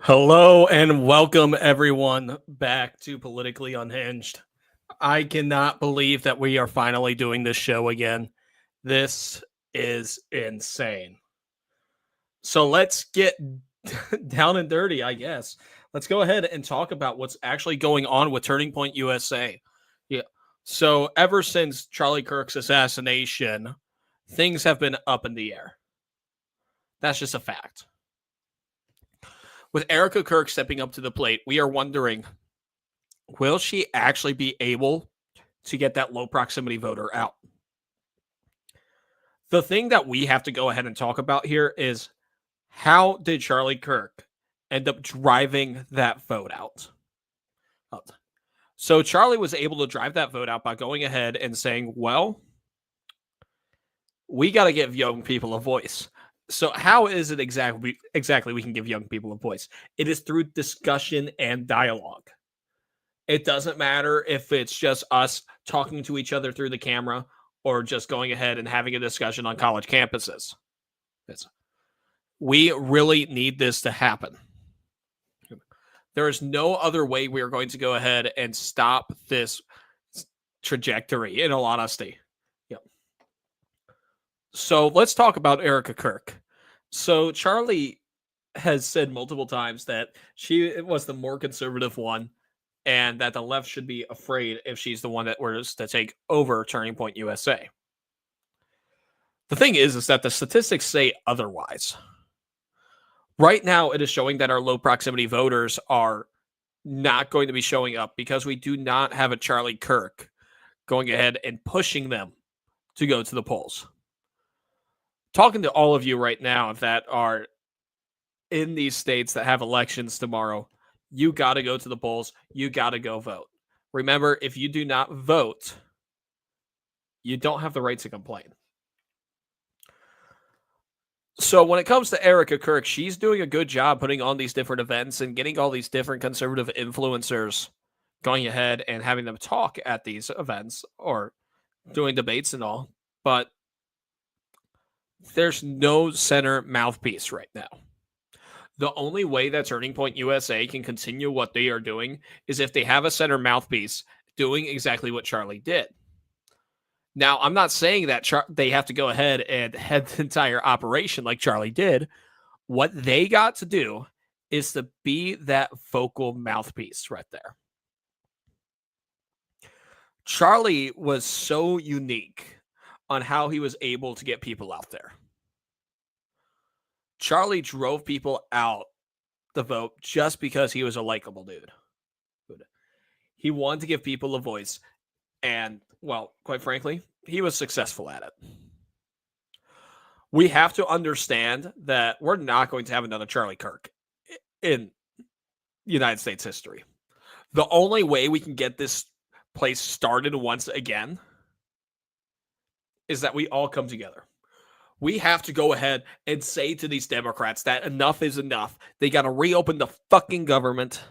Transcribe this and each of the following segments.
Hello and welcome everyone back to Politically Unhinged. I cannot believe that we are finally doing this show again. This is insane. So let's get down and dirty, I guess. Let's go ahead and talk about what's actually going on with Turning Point USA. Yeah. So ever since Charlie Kirk's assassination, things have been up in the air. That's just a fact. With Erica Kirk stepping up to the plate, we are wondering, will she actually be able to get that low proximity voter out? The thing that we have to go ahead and talk about here is, how did Charlie Kirk end up driving that vote out? So Charlie was able to drive that vote out by going ahead and saying, well, we got to give young people a voice. So how is it exactly we can give young people a voice? It is through discussion and dialogue. It doesn't matter if it's just us talking to each other through the camera or just going ahead and having a discussion on college campuses. We really need this to happen. There is no other way we are going to go ahead and stop this trajectory, in all honesty. Yep. So let's talk about Erica Kirk. So Charlie has said multiple times that she was the more conservative one, and that the left should be afraid if she's the one that was to take over Turning Point USA. The thing is that the statistics say otherwise. Right now, it is showing that our low proximity voters are not going to be showing up because we do not have a Charlie Kirk going ahead and pushing them to go to the polls. Talking to all of you right now that are in these states that have elections tomorrow, you got to go to the polls. You got to go vote. Remember, if you do not vote, you don't have the right to complain. So when it comes to Erica Kirk, she's doing a good job putting on these different events and getting all these different conservative influencers going ahead and having them talk at these events or doing debates and all. But there's no center mouthpiece right now. The only way that Turning Point USA can continue what they are doing is if they have a center mouthpiece doing exactly what Charlie did. Now, I'm not saying that they have to go ahead and head the entire operation like Charlie did. What they got to do is to be that vocal mouthpiece right there. Charlie was so unique on how he was able to get people out there. Charlie drove people out the vote just because he was a likable dude. He wanted to give people a voice, and, well, quite frankly, he was successful at it. We have to understand that we're not going to have another Charlie Kirk in United States history. The only way we can get this place started once again is that we all come together. We have to go ahead and say to these Democrats that enough is enough. They got to reopen the fucking government,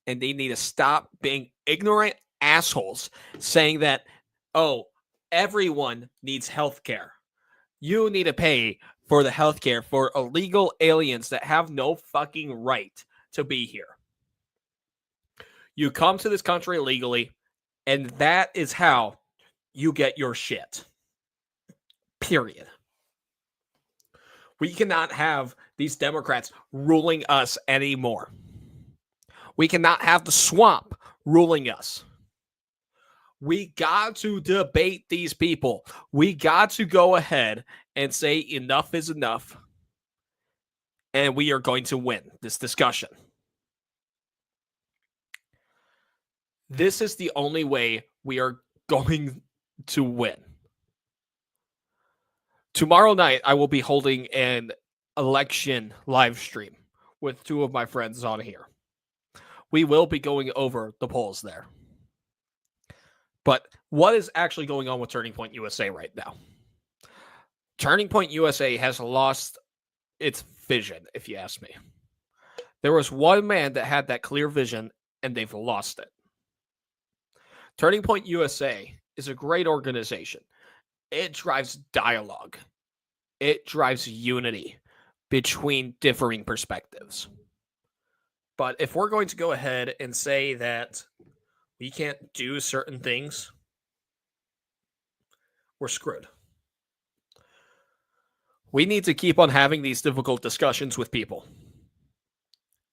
and they need to stop being ignorant assholes saying that, oh, everyone needs health care. You need to pay for the health care for illegal aliens that have no fucking right to be here. You come to this country illegally, and that is how you get your shit. Period. We cannot have these Democrats ruling us anymore. We cannot have the swamp ruling us. We got to debate these people. We got to go ahead and say enough is enough. And we are going to win this discussion. This is the only way we are going to win. Tomorrow night, I will be holding an election live stream with two of my friends on here. We will be going over the polls there. But what is actually going on with Turning Point USA right now? Turning Point USA has lost its vision, if you ask me. There was one man that had that clear vision, and they've lost it. Turning Point USA is a great organization. It drives dialogue. It drives unity between differing perspectives. But if we're going to go ahead and say that we can't do certain things, we're screwed. We need to keep on having these difficult discussions with people.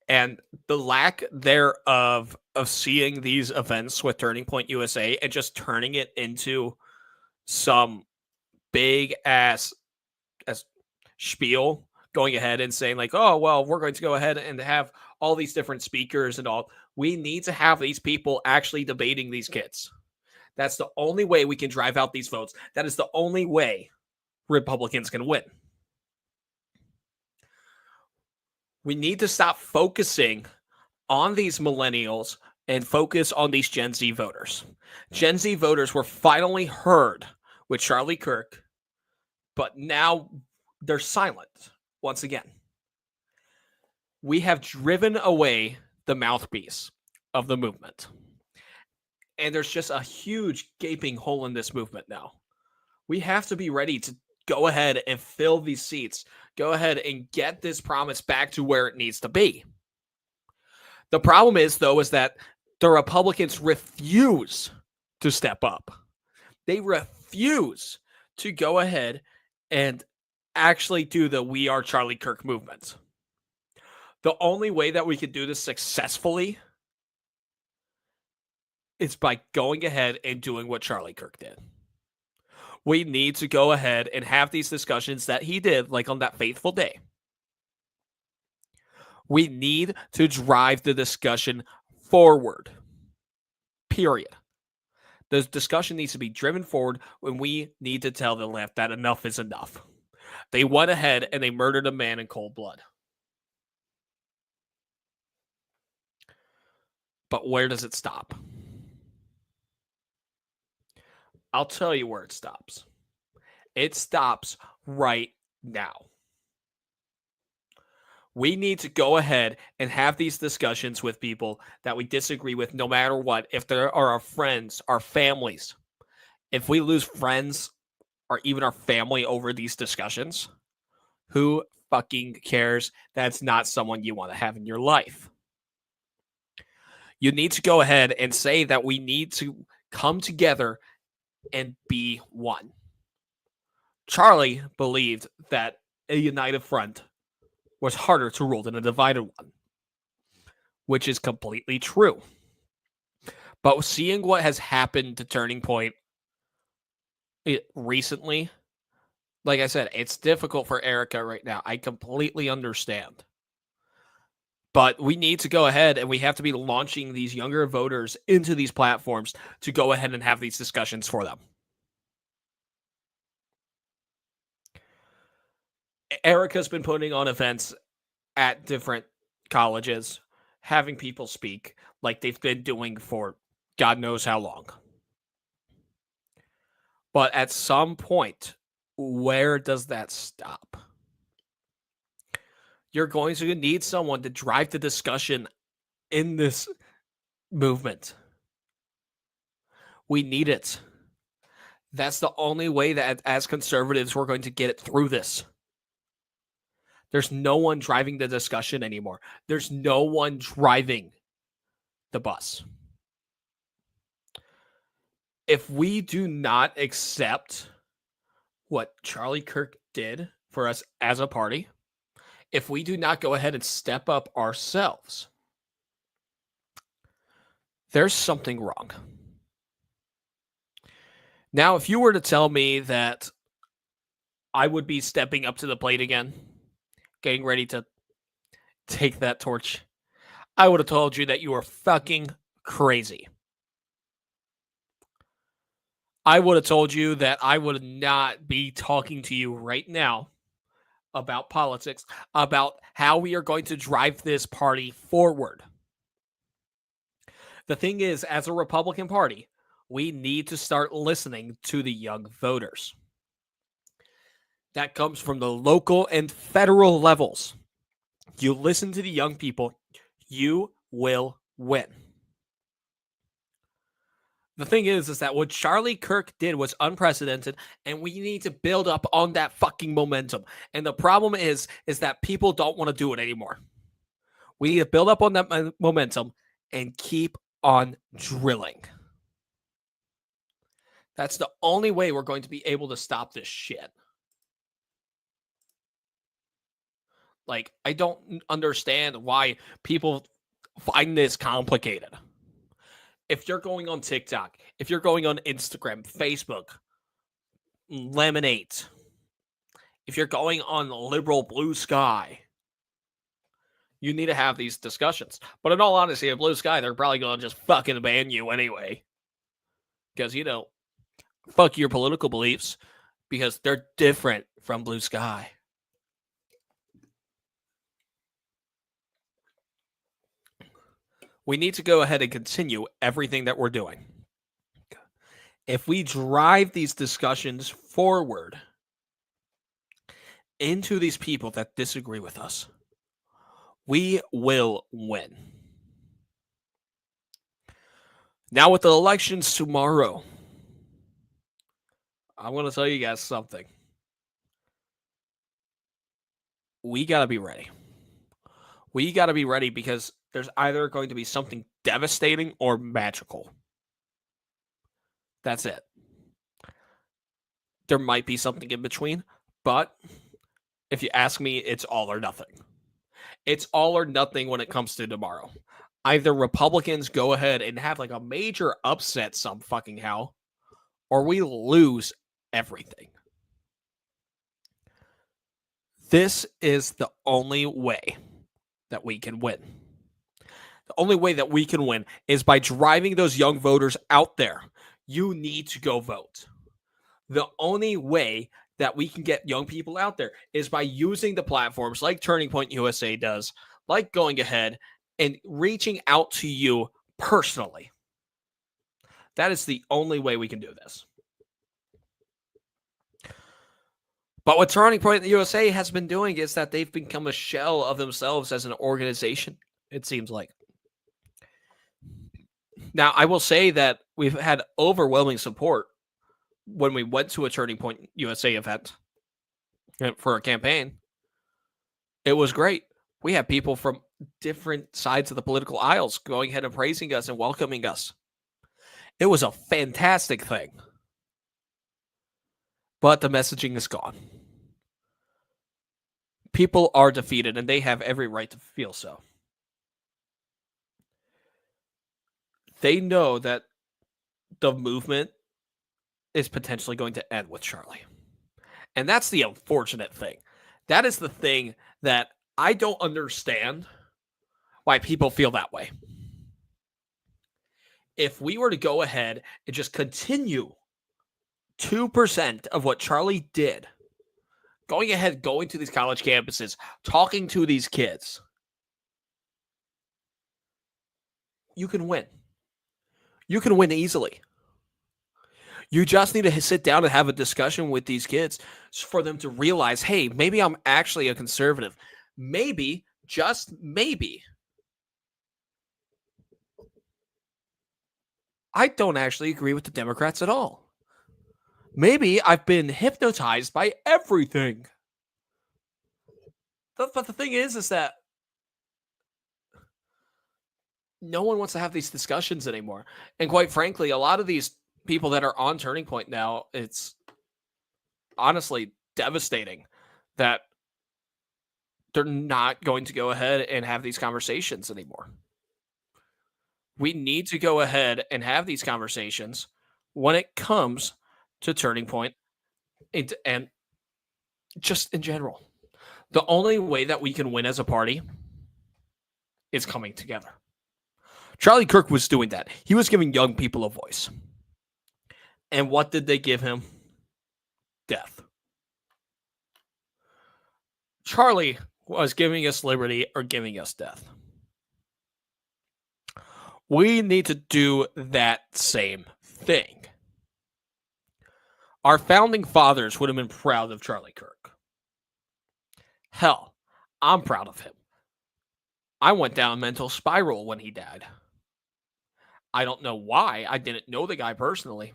And the lack thereof of seeing these events with Turning Point USA and just turning it into some big ass as spiel, going ahead and saying like, oh, well, we're going to go ahead and have all these different speakers and all. We need to have these people actually debating these kids. That's the only way we can drive out these votes. That is the only way Republicans can win. We need to stop focusing on these millennials and focus on these Gen Z voters. Gen Z voters were finally heard with Charlie Kirk, but now they're silent once again. We have driven away the mouthpiece of the movement. And there's just a huge gaping hole in this movement now. We have to be ready to go ahead and fill these seats. Go ahead and get this promise back to where it needs to be. The problem is, though, is that the Republicans refuse to step up. They refuse to go ahead and actually do the We Are Charlie Kirk movement. The only way that we could do this successfully is by going ahead and doing what Charlie Kirk did. We need to go ahead and have these discussions that he did, like on that fateful day. We need to drive the discussion forward. Period. The discussion needs to be driven forward when we need to tell the left that enough is enough. They went ahead and they murdered a man in cold blood. But where does it stop? I'll tell you where it stops. It stops right now. We need to go ahead and have these discussions with people that we disagree with no matter what. If there are our friends, our families, if we lose friends or even our family over these discussions, who fucking cares? That's not someone you want to have in your life. You need to go ahead and say that we need to come together and be one. Charlie believed that a united front was harder to rule than a divided one, which is completely true. But seeing what has happened to Turning Point recently, like I said, it's difficult for Erica right now. I completely understand. But we need to go ahead and we have to be launching these younger voters into these platforms to go ahead and have these discussions for them. Erica's been putting on events at different colleges, having people speak like they've been doing for God knows how long. But at some point, where does that stop? You're going to need someone to drive the discussion in this movement. We need it. That's the only way that as conservatives we're going to get it through this. There's no one driving the discussion anymore. There's no one driving the bus. If we do not accept what Charlie Kirk did for us as a party, if we do not go ahead and step up ourselves, there's something wrong. Now, if you were to tell me that I would be stepping up to the plate again, getting ready to take that torch, I would have told you that you were fucking crazy. I would have told you that I would not be talking to you right now about politics, about how we are going to drive this party forward. The thing is, as a Republican Party, we need to start listening to the young voters. That comes from the local and federal levels. You listen to the young people, you will win. The thing is that what Charlie Kirk did was unprecedented, and we need to build up on that fucking momentum. And the problem is that people don't want to do it anymore. We need to build up on that momentum and keep on drilling. That's the only way we're going to be able to stop this shit. Like, I don't understand why people find this complicated. If you're going on TikTok, if you're going on Instagram, Facebook, Lemonade, if you're going on liberal Blue Sky, you need to have these discussions. But in all honesty, at Blue Sky, they're probably going to just fucking ban you anyway. Because, fuck your political beliefs, because they're different from Blue Sky. We need to go ahead and continue everything that we're doing. If we drive these discussions forward into these people that disagree with us, we will win. Now, with the elections tomorrow, I'm going to tell you guys something. We got to be ready. We got to be ready because there's either going to be something devastating or magical. That's it. There might be something in between, but if you ask me, it's all or nothing. It's all or nothing when it comes to tomorrow. Either Republicans go ahead and have like a major upset some fucking how, or we lose everything. This is the only way that we can win. The only way that we can win is by driving those young voters out there. You need to go vote. The only way that we can get young people out there is by using the platforms like Turning Point USA does, like going ahead and reaching out to you personally. That is the only way we can do this. But what Turning Point USA has been doing is that they've become a shell of themselves as an organization, it seems like. Now, I will say that we've had overwhelming support when we went to a Turning Point USA event for a campaign. It was great. We had people from different sides of the political aisles going ahead and praising us and welcoming us. It was a fantastic thing. But the messaging is gone. People are defeated, and they have every right to feel so. They know that the movement is potentially going to end with Charlie. And that's the unfortunate thing. That is the thing that I don't understand why people feel that way. If we were to go ahead and just continue 2% of what Charlie did, going ahead, going to these college campuses, talking to these kids, you can win. You can win easily. You just need to sit down and have a discussion with these kids for them to realize, hey, maybe I'm actually a conservative. Maybe, just maybe, I don't actually agree with the Democrats at all. Maybe I've been hypnotized by everything. But the thing is that no one wants to have these discussions anymore. And quite frankly, a lot of these people that are on Turning Point now, it's honestly devastating that they're not going to go ahead and have these conversations anymore. We need to go ahead and have these conversations when it comes to Turning Point and just in general. The only way that we can win as a party is coming together. Charlie Kirk was doing that. He was giving young people a voice. And what did they give him? Death. Charlie was giving us liberty or giving us death. We need to do that same thing. Our founding fathers would have been proud of Charlie Kirk. Hell, I'm proud of him. I went down a mental spiral when he died. I don't know why. I didn't know the guy personally.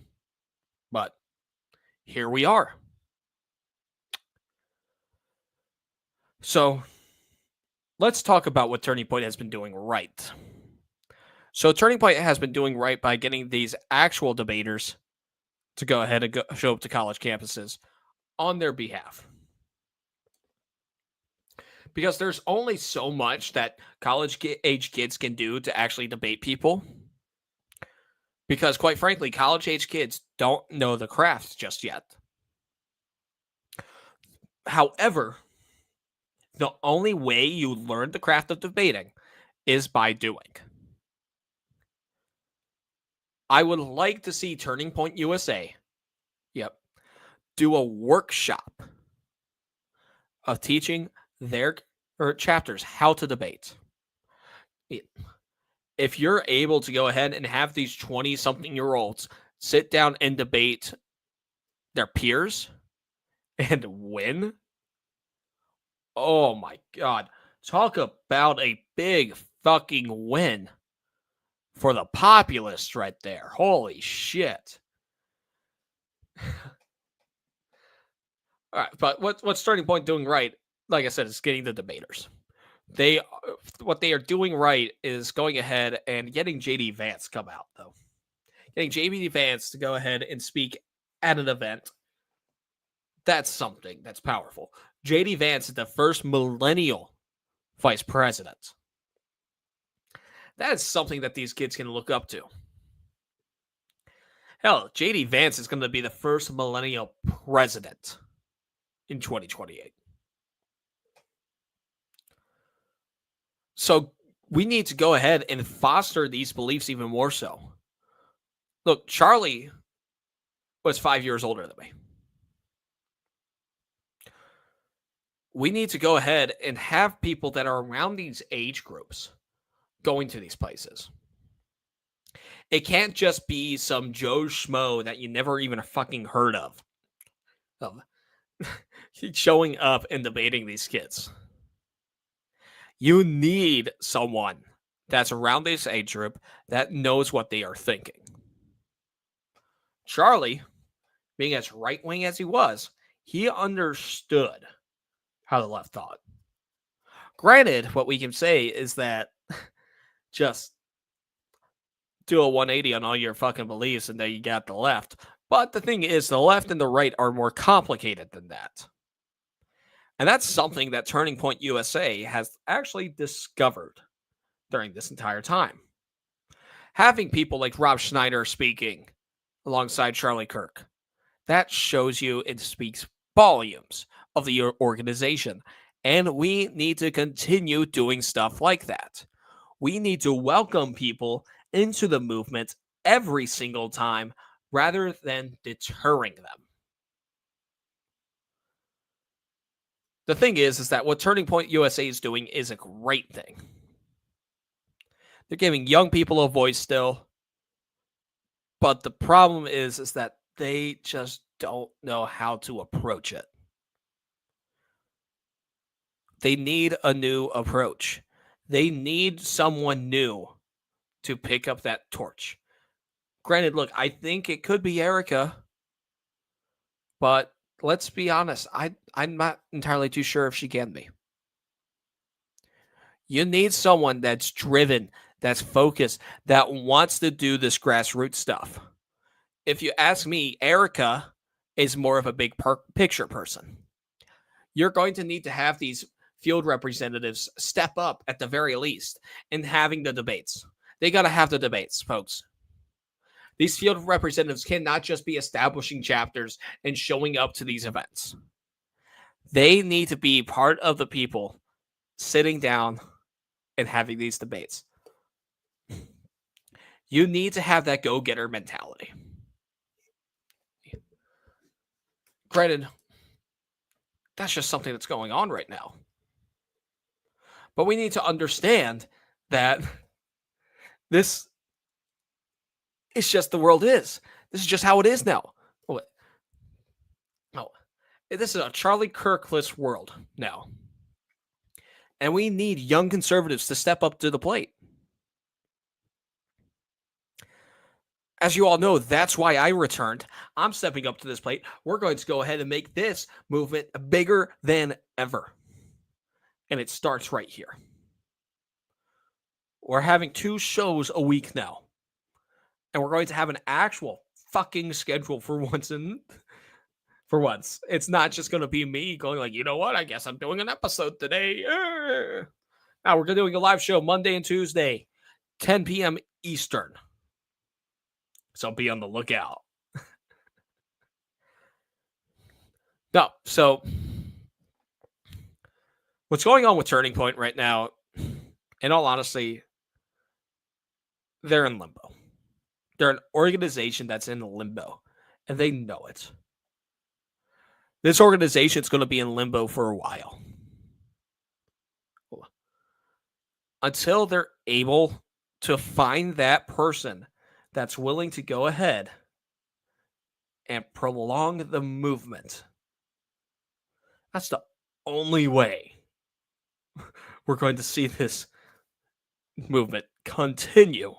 But here we are. So let's talk about what Turning Point has been doing right. So Turning Point has been doing right by getting these actual debaters to go ahead and show up to college campuses on their behalf. Because there's only so much that college age kids can do to actually debate people. Because quite frankly, college age kids don't know the craft just yet. However, the only way you learn the craft of debating is by doing. I would like to see Turning Point USA, do a workshop of teaching their chapters how to debate. If you're able to go ahead and have these 20-something-year-olds sit down and debate their peers and win, oh my God. Talk about a big fucking win for the populace right there. Holy shit. All right, but what's Starting Point doing right? Like I said, is getting the debaters. What they are doing right is going ahead and getting JD Vance come out, though. Getting JD Vance to go ahead and speak at an event. That's something that's powerful. JD Vance is the first millennial vice president. That is something that these kids can look up to. Hell, JD Vance is going to be the first millennial president in 2028. So we need to go ahead and foster these beliefs even more so. Look, Charlie was 5 years older than me. We need to go ahead and have people that are around these age groups going to these places. It can't just be some Joe Schmo that you never even fucking heard of. Showing up and debating these kids. You need someone that's around this age group that knows what they are thinking. Charlie, being as right-wing as he was, he understood how the left thought. Granted, what we can say is that just do a 180 on all your fucking beliefs and then you got the left. But the thing is, the left and the right are more complicated than that. And that's something that Turning Point USA has actually discovered during this entire time. Having people like Rob Schneider speaking alongside Charlie Kirk, that shows you it speaks volumes of the organization. And we need to continue doing stuff like that. We need to welcome people into the movement every single time rather than deterring them. The thing is that what Turning Point USA is doing is a great thing. They're giving young people a voice still. But the problem is that they just don't know how to approach it. They need a new approach. They need someone new to pick up that torch. Granted, look, I think it could be Erica, but let's be honest, I'm not entirely too sure if she can be. You need someone that's driven, that's focused, that wants to do this grassroots stuff. If you ask me, Erica is more of a big picture person. You're going to need to have these field representatives step up at the very least in having the debates. They got to have the debates, folks. These field representatives cannot just be establishing chapters and showing up to these events. They need to be part of the people sitting down and having these debates. You need to have that go-getter mentality. Granted, that's just something that's going on right now. But we need to understand that this is just the world is. This is just how it is now. This is a Charlie Kirkless world now. And we need young conservatives to step up to the plate. As you all know, that's why I returned. I'm stepping up to this plate. We're going to go ahead and make this movement bigger than ever. And it starts right here. We're having 2 shows a week now. And we're going to have an actual fucking schedule for once It's not just going to be me going like, "You know what? I guess I'm doing an episode today." Now we're doing a live show Monday and Tuesday, 10 p.m. Eastern. So be on the lookout. No, so what's going on with Turning Point right now, in all honesty, they're in limbo. They're an organization that's in limbo, and they know it. This organization's going to be in limbo for a while. Until they're able to find that person that's willing to go ahead and prolong the movement. That's the only way we're going to see this movement continue.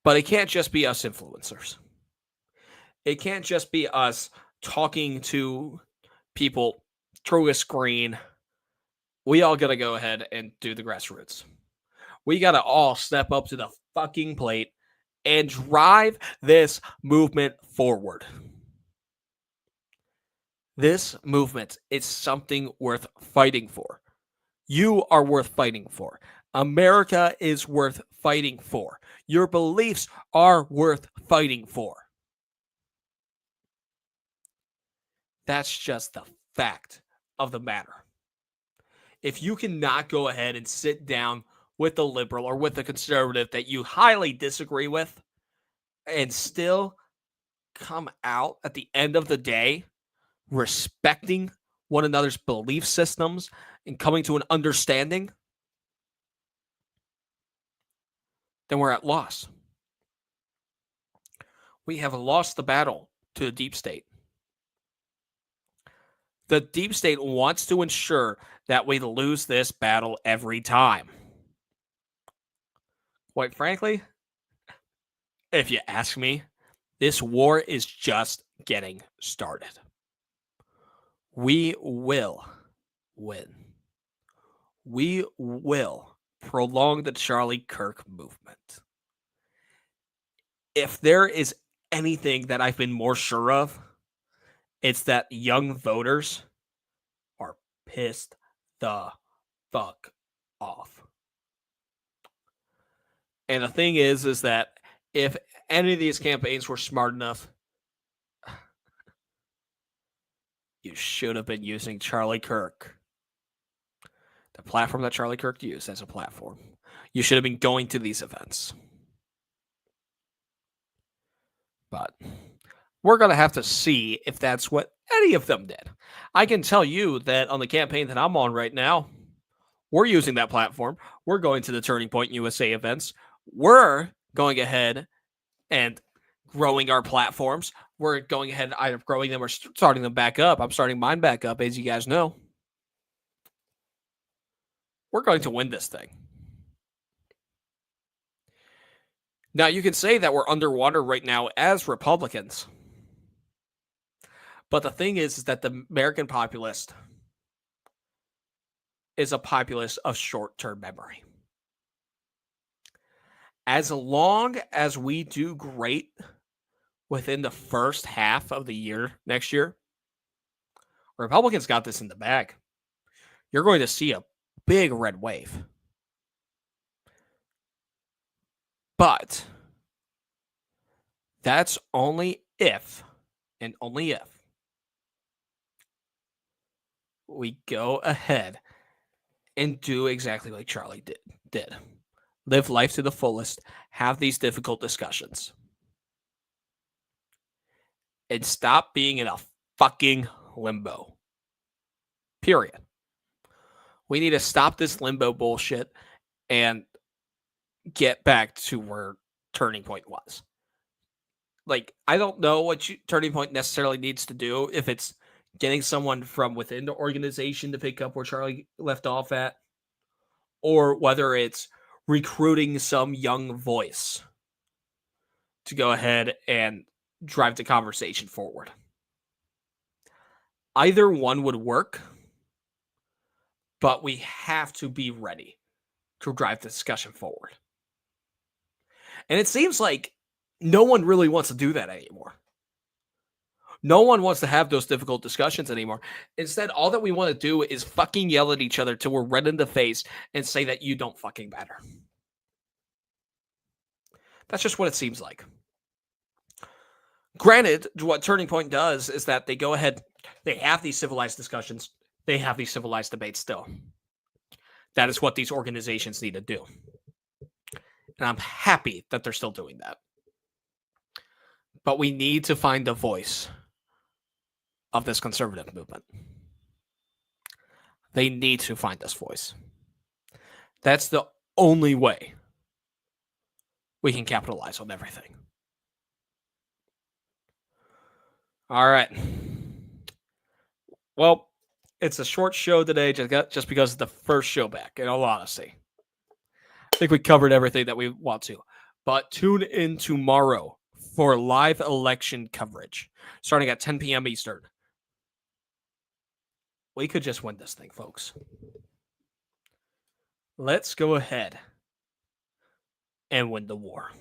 But it can't just be us influencers. It can't just be us talking to people through a screen. We all got to go ahead and do the grassroots. We got to all step up to the fucking plate and drive this movement forward. This movement is something worth fighting for. You are worth fighting for. America is worth fighting for. Your beliefs are worth fighting for. That's just the fact of the matter. If you cannot go ahead and sit down with the liberal or with the conservative that you highly disagree with and still come out at the end of the day respecting one another's belief systems and coming to an understanding, then we're at loss. We have lost the battle to the deep state. The deep state wants to ensure that we lose this battle every time. Quite frankly, if you ask me, this war is just getting started. We will win. We will prolong the Charlie Kirk movement. If there is anything that I've been more sure of, it's that young voters are pissed the fuck off. And the thing is that if any of these campaigns were smart enough, you should have been using Charlie Kirk. The platform that Charlie Kirk used as a platform. You should have been going to these events. But we're going to have to see if that's what any of them did. I can tell you that on the campaign that I'm on right now, we're using that platform. We're going to the Turning Point USA events. We're going ahead and growing our platforms. We're going ahead either growing them or starting them back up. I'm starting mine back up, as you guys know. We're going to win this thing. Now, you can say that we're underwater right now as Republicans. But the thing is that the American populace is a populace of short-term memory. As long as we do great within the first half of the year next year, Republicans got this in the bag. You're going to see a big red wave. But that's only if, and only if, we go ahead and do exactly like Charlie did. Live life to the fullest, have these difficult discussions, and stop being in a fucking limbo. Period. We need to stop this limbo bullshit and get back to where Turning Point was. Like, I don't know what Turning Point necessarily needs to do, if it's getting someone from within the organization to pick up where Charlie left off at, or whether it's recruiting some young voice to go ahead and drive the conversation forward. Either one would work, but we have to be ready to drive the discussion forward. And it seems like no one really wants to do that anymore. No one wants to have those difficult discussions anymore. Instead, all that we want to do is fucking yell at each other till we're red in the face and say that you don't fucking matter. That's just what it seems like. Granted, what Turning Point does is that they go ahead, they have these civilized discussions, they have these civilized debates still. That is what these organizations need to do. And I'm happy that they're still doing that. But we need to find the voice of this conservative movement. They need to find this voice. That's the only way we can capitalize on everything. All right. Well, it's a short show today just because it's the first show back, in all honesty. I think we covered everything that we want to. But tune in tomorrow for live election coverage starting at 10 p.m. Eastern. We could just win this thing, folks. Let's go ahead and win the war.